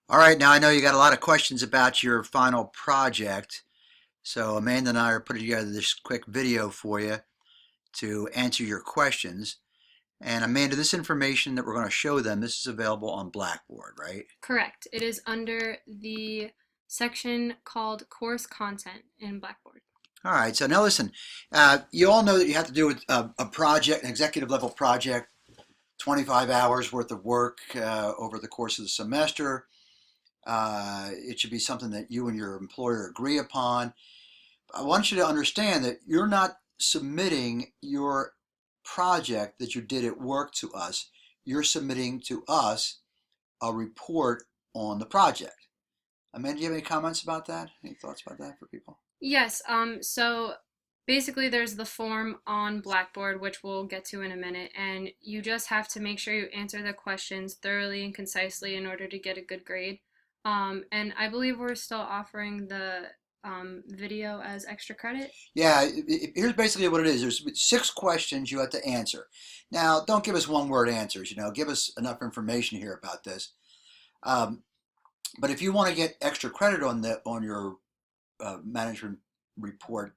All right, now I know you got a lot of questions about your final project, so Amanda and I are putting together this quick video for you to answer your questions. And Amanda, this information that we're going to show them, this is available on Blackboard, right? Correct. It is under the section called Course Content in Blackboard. All right, so now listen, you all know that you have to do a project, an executive level project, 25 hours worth of work over the course of the semester. It should be something that you and your employer agree upon. I want you to understand that you're not submitting your project that you did at work to us. You're submitting to us a report on the project. Amanda, do you have any comments about that? Any thoughts about that for people? Yes, so basically there's the form on Blackboard, which we'll get to in a minute, and you just have to make sure you answer the questions thoroughly and concisely in order to get a good grade. And I believe we're still offering the video as extra credit. Yeah, here's basically what it is. There's 6 questions you have to answer. Now, don't give us one-word answers. Give us enough information here about this. Um, but if you want to get extra credit on your management report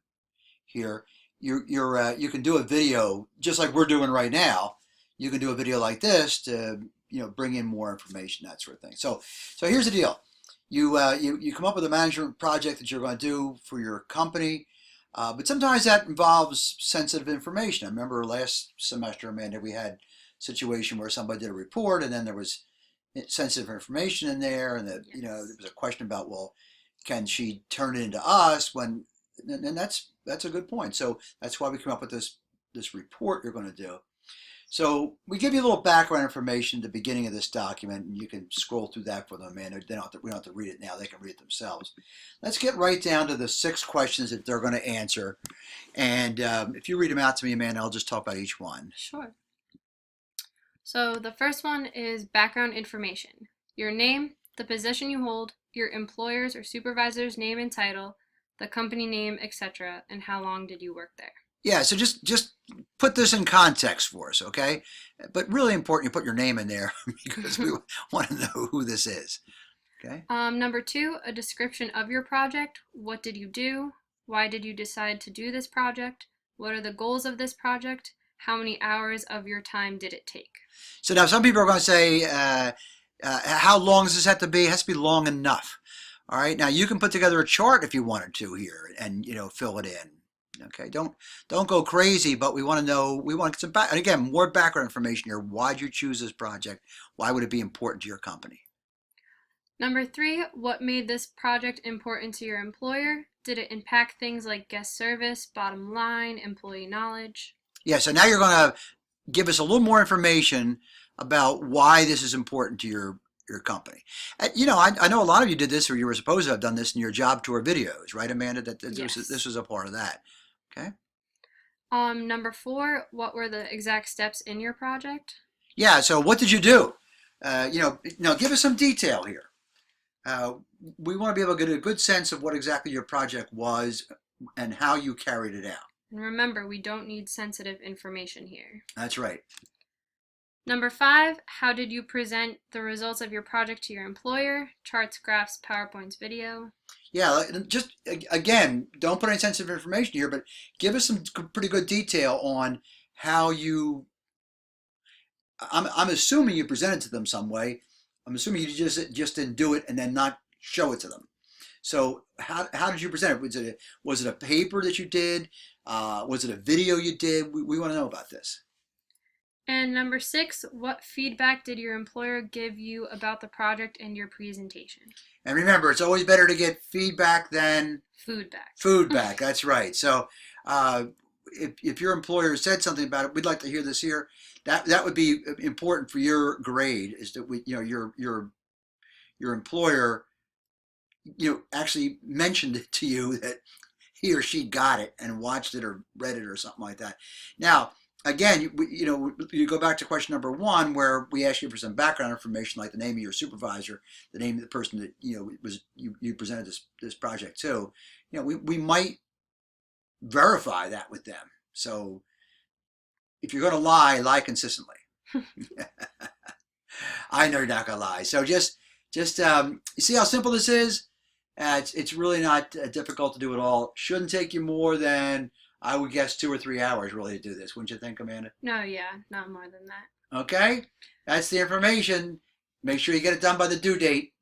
here, you can do a video just like we're doing right now. You can do a video like this to bring in more information, that sort of thing. So here's the deal. You come up with a management project that you're going to do for your company, but sometimes that involves sensitive information. I remember last semester, Amanda, we had a situation where somebody did a report and then there was sensitive information in there, and that Yes. there was a question about, well, can she turn it into us when, and that's a good point. So that's why we come up with this report you're going to do. So we give you a little background information at the beginning of this document, and you can scroll through that for them, man. We don't have to read it now. They can read it themselves. Let's get right down to the 6 questions that they're going to answer. And if you read them out to me, man, I'll just talk about each one. Sure. So the first one is background information. Your name, the position you hold, your employer's or supervisor's name and title, the company name, etc., and how long did you work there? Yeah, so just put this in context for us, okay? But really important, you put your name in there because we want to know who this is, okay? Number two, a description of your project. What did you do? Why did you decide to do this project? What are the goals of this project? How many hours of your time did it take? So now some people are going to say, how long does this have to be? It has to be long enough. All right. Now you can put together a chart if you wanted to here, and fill it in. Okay. Don't go crazy, but we want to know. We want to get some back. And again, more background information here. Why did you choose this project? Why would it be important to your company? Number three, what made this project important to your employer? Did it impact things like guest service, bottom line, employee knowledge? Yeah. So now you're going to give us a little more information about why this is important to your company. I know a lot of you did this, or you were supposed to have done this in your job tour videos, right, Amanda? That this Yes. was a part of that. Okay. Number four, what were the exact steps in your project? Yeah. So what did you do? Give us some detail here. Uh, we want to be able to get a good sense of what exactly your project was and how you carried it out. And remember, we don't need sensitive information here. That's right. Number five, how did you present the results of your project to your employer? Charts, graphs, PowerPoints, video. Yeah, just again, don't put any sensitive information here, but give us some pretty good detail on how you. I'm assuming you presented to them some way. I'm assuming you just didn't do it and then not show it to them. So how did you present it? Was it a paper that you did? Was it a video you did? We want to know about this. And number six, what feedback did your employer give you about the project and your presentation? And remember, it's always better to get feedback than Food back. food back. That's right. So if your employer said something about it, we'd like to hear this here. That would be important for your grade. Is that your employer actually mentioned it to you that he or she got it and watched it or read it or something like that. Now, again, you go back to question number one where we ask you for some background information like the name of your supervisor, the name of the person that you presented this project to. We might verify that with them. So if you're going to lie consistently. I know you're not going to lie. So just Just you see how simple this is. It's really not difficult to do at all. Shouldn't take you more than I would guess 2 or 3 hours really to do this. Wouldn't you think, Amanda? No, yeah, not more than that. Okay, that's the information. Make sure you get it done by the due date.